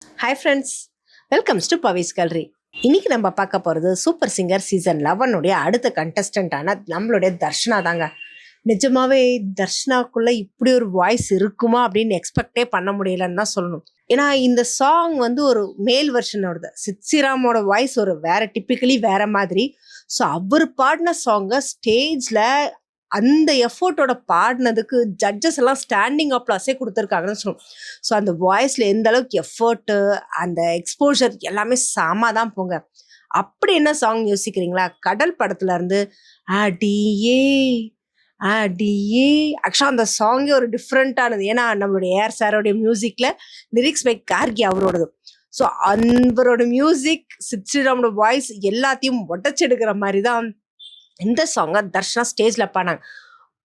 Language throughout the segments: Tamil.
ஹாய் ஃப்ரெண்ட்ஸ், வெல்கம்ஸ் டு பவிஸ் கல்ரி. இன்னைக்கு நம்ம பார்க்க போகிறது சூப்பர் சிங்கர் சீசன் 11 அடுத்த கண்டஸ்டண்ட்டான நம்மளுடைய தர்ஷனா தாங்க. நிஜமாவே தர்ஷனாக்குள்ள இப்படி ஒரு வாய்ஸ் இருக்குமா அப்படின்னு எக்ஸ்பெக்டே பண்ண முடியலன்னு தான் சொல்லணும். ஏன்னா இந்த சாங் வந்து ஒரு மேல் வெர்ஷனோடது. சித்ஸ்ராமோட வாய்ஸ் ஒரு வேற, டிப்பிக்கலி வேற மாதிரி. ஸோ அவர் பாடின சாங்கை ஸ்டேஜில் அந்த எஃபோர்ட்டோட பாடினதுக்கு ஜட்ஜஸ் எல்லாம் ஸ்டாண்டிங் அப்ளாஸே கொடுத்துருக்காங்கன்னு சொல்லணும். ஸோ அந்த வாய்ஸில் எந்த அளவுக்கு எஃபர்ட்டு, அந்த எக்ஸ்போஷர் எல்லாமே செம தான் போங்க. அப்படி என்ன சாங் யோசிக்கிறீங்களா? கடல் படத்துல இருந்து அடியே அடியே. ஆக்சுவலாக அந்த சாங்கே ஒரு டிஃப்ரெண்ட்டானது. ஏன்னா நம்மளுடைய ஏஆர் சாரோடைய மியூசிக்கில் லிரிக்ஸ் பை கார்கி அவரோடது. ஸோ அவரோட மியூசிக், சித்ஸ்ராமோட வாய்ஸ் எல்லாத்தையும் உடச்செடுக்கிற மாதிரி தான் இந்த சாங்கை தர்ஷனா ஸ்டேஜில் பாடினாங்க.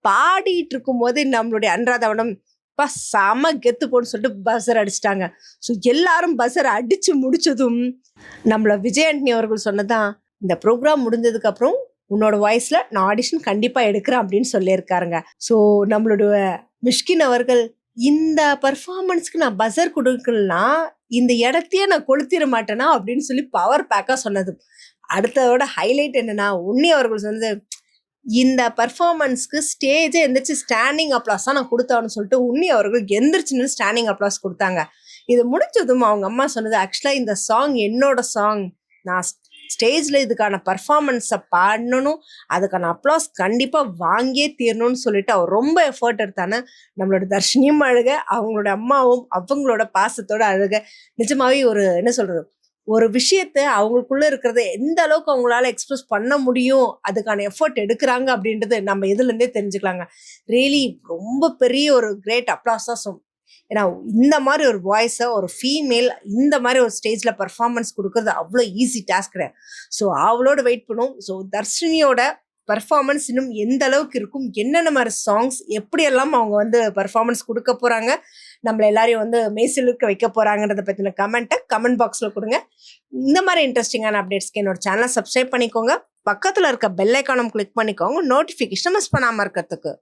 பாடிட்டு இருக்கும்போது நம்மளுடைய அனுராதவனம் பா செம கெத்து போன்னு சொல்லிட்டு பஸ்ஸர் அடிச்சிட்டாங்க. ஸோ எல்லாரும் பஸ்ஸர் அடிச்சு முடிச்சதும் நம்மள விஜய் ஆண்டனி அவர்கள் சொன்னதான், இந்த ப்ரோக்ராம் முடிஞ்சதுக்கு அப்புறம் உன்னோட வாய்ஸ்ல நான் ஆடிஷன் கண்டிப்பா எடுக்கிறேன் அப்படின்னு சொல்லியிருக்காருங்க. ஸோ நம்மளுடைய மிஷ்கின் அவர்கள், இந்த பர்ஃபார்மன்ஸ்க்கு நான் பஸ்ஸர் கொடுக்கலனா இந்த இடத்தையே நான் கொளுத்திட மாட்டேனா அப்படின்னு சொல்லி பவர் பேக்கா சொன்னது. அடுத்ததோட ஹைலைட் என்னன்னா, உன்னி அவர்கள் சொன்னது, இந்த பர்ஃபார்மன்ஸ்க்கு ஸ்டேஜே எந்திரிச்சு ஸ்டாண்டிங் அப்ளாஸ் தான் நான் கொடுத்தான்னு சொல்லிட்டு உன்னி அவர்கள் எந்திரிச்சுன்னு ஸ்டாண்டிங் அப்ளாஸ் கொடுத்தாங்க. இது முடிஞ்சதும் அவங்க அம்மா சொன்னது, ஆக்சுவலாக இந்த சாங் என்னோட சாங், நான் ஸ்டேஜில் இதுக்கான பர்ஃபார்மன்ஸை பாடணும், அதுக்கான அப்ளாஸ் கண்டிப்பாக வாங்கியே தீரணும்னு சொல்லிட்டு அவர் ரொம்ப எஃபர்ட் எடுத்தானே. நம்மளோட தர்ஷினியும் அழுக, அவங்களோட அம்மாவும் அவங்களோட பாசத்தோட அழுக. நிஜமாவே ஒரு என்ன சொல்றது, ஒரு விஷயத்த அவங்களுக்குள்ள இருக்கிறத எந்த அளவுக்கு அவங்களால எக்ஸ்பிரஸ் பண்ண முடியும், அதுக்கான எஃபர்ட் எடுக்கிறாங்க அப்படின்றது நம்ம இதுலேருந்தே தெரிஞ்சுக்கலாங்க. ரியலி ரொம்ப பெரிய ஒரு கிரேட் அப்ளாஸ் தான் சொல். ஏன்னா இந்த மாதிரி ஒரு வாய்ஸை ஒரு ஃபீமேல் இந்த மாதிரி ஒரு ஸ்டேஜில் பர்ஃபார்மன்ஸ் கொடுக்கறது அவ்வளோ ஈஸி டாஸ்க் கிடையாது. ஸோ அவளோட வெயிட் பண்ணும். ஸோ தர்ஷினியோட பர்ஃபார்மன்ஸ் இன்னும் எந்த அளவுக்கு இருக்கும், என்னென்ன மாதிரி சாங்ஸ் எப்படியெல்லாம் அவங்க வந்து பர்ஃபார்மன்ஸ் கொடுக்க போகிறாங்க, நம்மளை எல்லாரையும் வந்து மேய்சிலுக்கு வைக்க போகிறாங்கன்றதை பற்றின கமெண்ட்டை கமெண்ட் பாக்ஸில் கொடுங்க. இந்த மாதிரி இன்ட்ரெஸ்டிங்கான அப்டேட்ஸ்க்கு என்னோட சேனலை சப்ஸ்கிரைப் பண்ணிக்கோங்க. பக்கத்தில் இருக்க பெல் ஐக்கானும் கிளிக் பண்ணிக்கோங்க, நோட்டிஃபிகேஷன் மிஸ் பண்ணாமல் இருக்கிறதுக்கு.